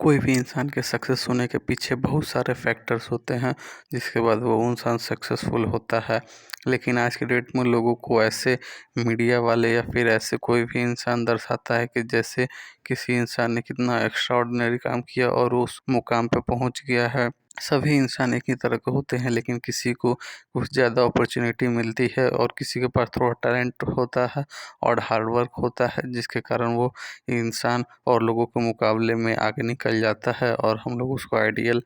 कोई भी इंसान के सक्सेस होने के पीछे बहुत सारे फैक्टर्स होते हैं जिसके बाद वो इंसान सक्सेसफुल होता है। लेकिन आज के डेट में लोगों को ऐसे मीडिया वाले या फिर ऐसे कोई भी इंसान दर्शाता है कि जैसे किसी इंसान ने कितना एक्स्ट्राऑर्डिनरी काम किया और उस मुकाम पे पहुंच गया है। सभी इंसान एक ही तरह के होते हैं, लेकिन किसी को कुछ ज़्यादा अपॉर्चुनिटी मिलती है और किसी के पास थोड़ा टैलेंट होता है और हार्ड वर्क होता है, जिसके कारण वो इंसान और लोगों के मुकाबले में आगे निकल जाता है और हम लोग उसको आइडियल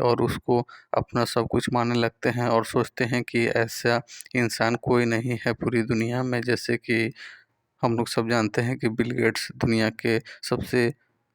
और उसको अपना सब कुछ मानने लगते हैं और सोचते हैं कि ऐसा इंसान कोई नहीं है पूरी दुनिया में। जैसे कि हम लोग सब जानते हैं कि बिल गेट्स दुनिया के सबसे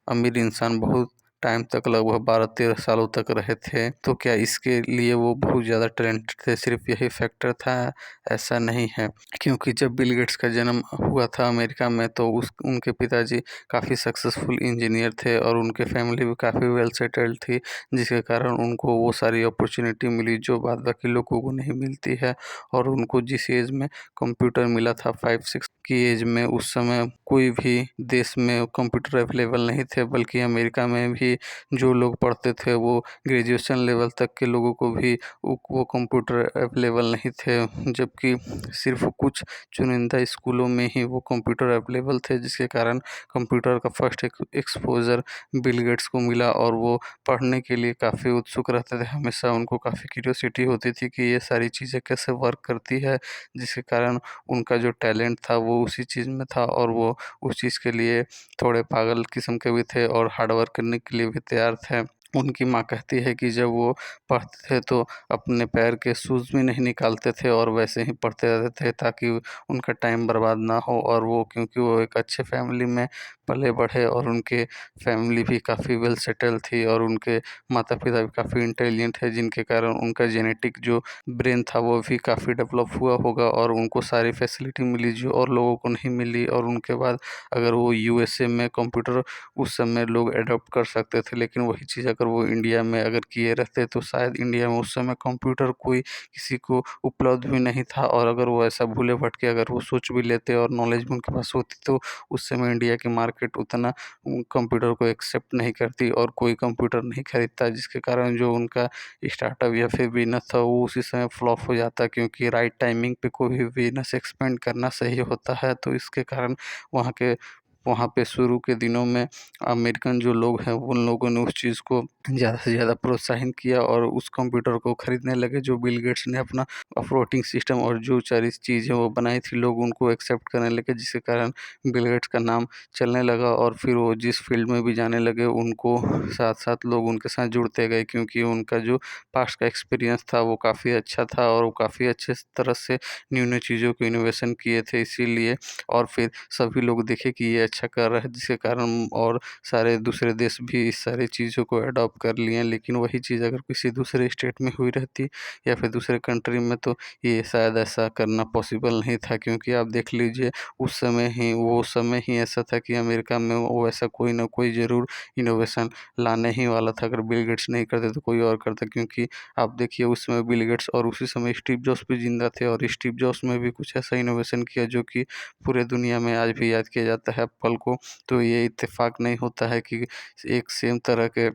अमीर इंसान बहुत टाइम तक, लगभग 12-13 सालों तक रहे थे। तो क्या इसके लिए वो बहुत ज़्यादा टैलेंटेड थे, सिर्फ यही फैक्टर था? ऐसा नहीं है, क्योंकि जब बिल गेट्स का जन्म हुआ था अमेरिका में तो उनके पिताजी काफ़ी सक्सेसफुल इंजीनियर थे और उनके फैमिली भी काफ़ी वेल सेटल्ड थी, जिसके कारण उनको वो सारी अपॉर्चुनिटी मिली जो बाद बाकी लोगों को नहीं मिलती है। और उनको जिस एज में कंप्यूटर मिला था 5-6 की एज में, उस समय कोई भी देश में कंप्यूटर अवेलेबल नहीं थे, बल्कि अमेरिका में भी जो लोग पढ़ते थे वो ग्रेजुएशन लेवल तक के लोगों को भी वो कंप्यूटर अवेलेबल नहीं थे, जबकि सिर्फ कुछ चुनिंदा स्कूलों में ही वो कंप्यूटर अवेलेबल थे, जिसके कारण कंप्यूटर का फर्स्ट एक्सपोजर बिल गेट्स को मिला और वो पढ़ने के लिए काफ़ी उत्सुक रहते थे। हमेशा उनको काफ़ी क्यूरियोसिटी होती थी कि ये सारी चीज़ें कैसे वर्क करती है, जिसके कारण उनका जो टैलेंट था वो उसी चीज़ में था और वो उस चीज़ के लिए थोड़े पागल किस्म के भी थे और हार्ड वर्क करने के लिए भी तैयार थे। उनकी माँ कहती है कि जब वो पढ़ते थे तो अपने पैर के शूज़ भी नहीं निकालते थे और वैसे ही पढ़ते रहते थे ताकि उनका टाइम बर्बाद ना हो। और वो क्योंकि वो एक अच्छे फैमिली में पले बढ़े और उनके फैमिली भी काफ़ी वेल सेटल थी और उनके माता पिता भी काफ़ी इंटेलिजेंट है, जिनके कारण उनका जेनेटिक जो ब्रेन था वो भी काफ़ी डेवलप हुआ होगा और उनको सारी फैसिलिटी मिली जो और लोगों को नहीं मिली। और उनके बाद अगर वो यूएसए में कंप्यूटर उस समय लोग एडॉप्ट कर सकते थे, लेकिन वही चीज़ अगर वो इंडिया में अगर किए रहते तो शायद इंडिया में उस समय कंप्यूटर कोई किसी को उपलब्ध भी नहीं था। और अगर वो ऐसा भूले भटके अगर वो सोच भी लेते और नॉलेज भी उनके पास होती तो उस समय इंडिया की मार्केट उतना कंप्यूटर को एक्सेप्ट नहीं करती और कोई कंप्यूटर नहीं खरीदता, जिसके कारण जो उनका स्टार्टअप या फिर बिजनेस था वो उसी समय फ्लॉप हो जाता, क्योंकि राइट टाइमिंग पे कोई भी बिजनेस एक्सपेंड करना सही होता है। तो इसके कारण वहाँ पे शुरू के दिनों में अमेरिकन जो लोग हैं उन लोगों ने उस चीज़ को ज़्यादा से ज़्यादा प्रोत्साहन किया और उस कंप्यूटर को खरीदने लगे जो बिल गेट्स ने अपना ऑपरेटिंग सिस्टम और जो सारी चीज़ें वो बनाई थी लोग उनको एक्सेप्ट करने लगे, जिसके कारण बिल गेट्स का नाम चलने लगा। और फिर वो जिस फील्ड में भी जाने लगे उनको साथ साथ लोग उनके साथ जुड़ते गए, क्योंकि उनका जो पास्ट का एक्सपीरियंस था वो काफ़ी अच्छा था और वो काफ़ी अच्छे तरह से न्यू न्यू चीज़ों को इनोवेशन किए थे, इसीलिए। और फिर सभी लोग देखे कि ये अच्छा कर रहा है, जिसके कारण और सारे दूसरे देश भी इस सारी चीज़ों को अडॉप्ट कर लिए। लेकिन वही चीज़ अगर किसी दूसरे स्टेट में हुई रहती या फिर दूसरे कंट्री में तो ये शायद ऐसा करना पॉसिबल नहीं था, क्योंकि आप देख लीजिए उस समय ही वो समय ही ऐसा था कि अमेरिका में वो ऐसा कोई ना कोई ज़रूर इनोवेशन लाने ही वाला था। अगर बिल गेट्स नहीं करते तो कोई और करता, क्योंकि आप देखिए उस समय बिल गेट्स और उसी समय स्टीव जॉब्स भी जिंदा थे और स्टीव जॉब्स में भी कुछ ऐसा इनोवेशन किया जो कि पूरे दुनिया में आज भी याद किया जाता है एप्पल को। तो ये इत्तेफाक नहीं होता है कि एक सेम तरह के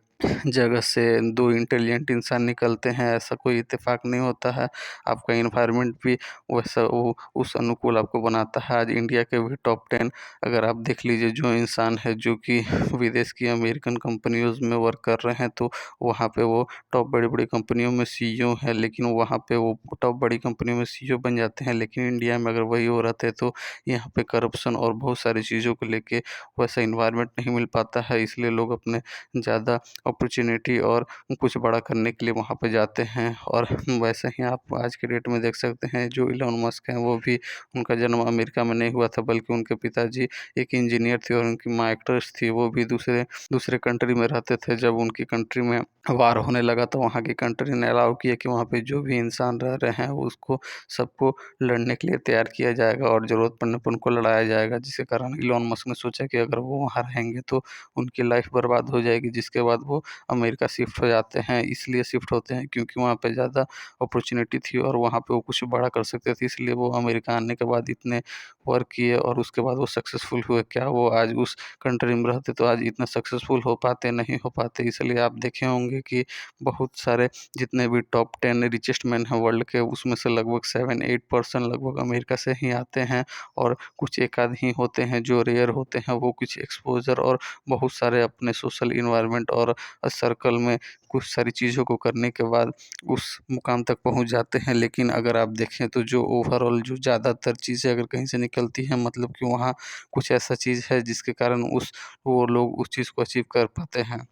जगह से दो इंटेलिजेंट इंसान निकलते हैं, ऐसा कोई इत्तेफाक नहीं होता है। आपका इन्वायरमेंट भी वैसा वो उस अनुकूल आपको बनाता है। आज इंडिया के भी टॉप 10 अगर आप देख लीजिए जो इंसान है जो कि विदेश की अमेरिकन कंपनियों में वर्क कर रहे हैं तो वहाँ पे वो टॉप बड़ी बड़ी कंपनियों में सीईओ है, लेकिन वहाँ पे वो टॉप बड़ी कंपनियों में सीईओ बन जाते हैं। लेकिन इंडिया में अगर वही हो रहते तो यहाँ पे करप्शन और बहुत सारी चीज़ों को लेके वैसा इन्वायरमेंट नहीं मिल पाता है, इसलिए लोग अपने ज़्यादा अपॉर्चुनिटी और कुछ बड़ा करने के लिए वहाँ पे जाते हैं। और वैसे ही आप आज के डेट में देख सकते हैं जो इलॉन मस्क हैं वो भी, उनका जन्म अमेरिका में नहीं हुआ था बल्कि उनके पिताजी एक इंजीनियर थे और उनकी माँ एक्ट्रेस थी। वो भी दूसरे दूसरे कंट्री में रहते थे। जब उनकी कंट्री में वार होने लगा तो वहाँ की कंट्री ने अलाउ किया कि वहाँ पे जो भी इंसान रह रहे हैं उसको सबको लड़ने के लिए तैयार किया जाएगा और ज़रूरत पड़ने पर उनको लड़ाया जाएगा, जिसके कारण इलॉन मस्क उसने सोचा कि अगर वो वहाँ रहेंगे तो उनकी लाइफ बर्बाद हो जाएगी, जिसके बाद वो अमेरिका शिफ्ट हो जाते हैं। इसलिए शिफ्ट होते हैं क्योंकि वहाँ पे ज़्यादा अपॉर्चुनिटी थी और वहाँ पे वो कुछ बड़ा कर सकते थे, इसलिए वो अमेरिका आने के बाद इतने वर्क किए और उसके बाद वो सक्सेसफुल हुए। क्या वो आज उस कंट्री में रहते तो आज इतना सक्सेसफुल हो पाते? नहीं हो पाते। इसलिए आप देखे होंगे कि बहुत सारे जितने भी टॉप 10 रिचेस्ट मैन हैं वर्ल्ड के, उसमें से लगभग 7-8% लगभग अमेरिका से ही आते हैं और कुछ एक आध ही होते हैं जो रेयर होते हैं, वो कुछ एक्सपोज़र और बहुत सारे अपने सोशल एनवायरनमेंट और सर्कल में कुछ सारी चीज़ों को करने के बाद उस मुकाम तक पहुँच जाते हैं। लेकिन अगर आप देखें तो जो ओवरऑल जो ज़्यादातर चीज़ें अगर कहीं से निकलती हैं, मतलब कि वहाँ कुछ ऐसा चीज़ है जिसके कारण वो लोग उस चीज़ को अचीव कर पाते हैं।